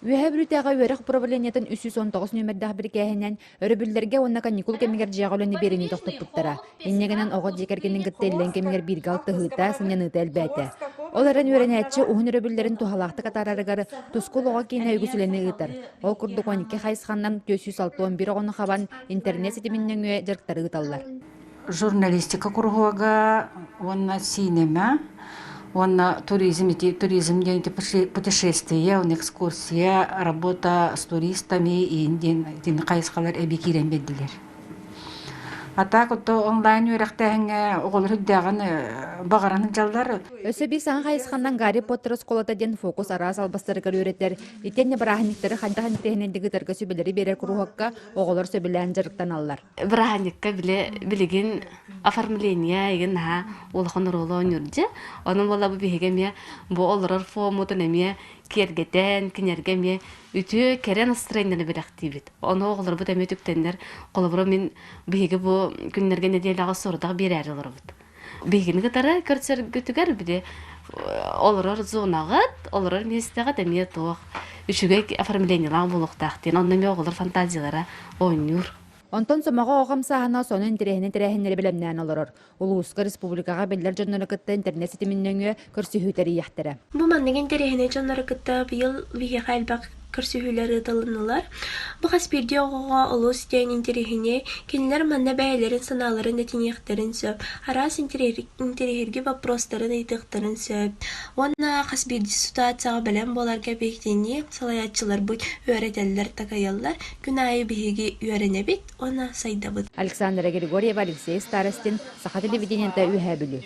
Үһәбүрүтәгә үәрәк управлениятын 319 нөмердәг бер кәһеннән өрөбүлләргә онна каникул кэмигэр жагылыны берени тохтопуттара. Иннегенен ого жекергенин гыттеллен кэмигэр биргал тыгыта сынyaныты әлбәте. Оларын үрәнәтче уһун өрөбүлләрен тухалакты катарарыгар тускулога кийне үгүсүләне ытар. Ол курдук 12 хайсханнан 961 огоны хабан интернет сетиминнен дьарыктары ыталлар. Журналистика кургуага, онна синема, онна туризм, путешествия, экскурсия, работа с туристами и кайскалар эбии кирен беддилер. А так вот онлайн үйрәктәһеңә оголыр дәгән багараны жаллар. Өсөби сан хайсханнан Гарри Поттер сколата ден фокус арас албастыргар үйрәтер. Итенне барахниктары хантахан технендеги тарга сөбелери берер курухакка оголор сөбелән жарыктан аллар. Барахникка билеген оформление иген ха улхан роло нурҗа. Аның вала бу бигеме бу олорор фомотонемия кергетен кинергеме үтү керен настроениене белактибит. Аны оголор бу тәмәтүктәннәр колобро мин биге бу күннәргә неделяга сордак бирәр олорбут. Бигене гытара көрсөр гүтүгәр биде олорор зонагат, олорор местәгә тәмәт тох. Үчүгә оформлениелар булыктактен, аннан оголор фантазиялары ойнур. Онтон сомаға оғам сағына сонын тирәһеннәре белемнән олорор. Улууска республикаға белләр журналыкытта интернет сетиминнән көрсүһүтәри яхтыра. Бу маннеген тирәһенә журналыкытта быел биге хәлбак көрсүһүләре талыналар. Бу хаспирди огога улус тәйнин тирәһенә кинләр манна бәйләрен саналарын нәтиҗәләрен сөп, арас интерьерге вопростарын әйтәктәрен сөп. Онна хаспирди ситуацияга белән боларга бектени салаятчылар бу өйрәтәләр такаяллар, күнәе биге өйрәнә бит, она сайда бит. Александра Григорьева, Алексей Старостин, Саха телевидениеда Үһәбүлү.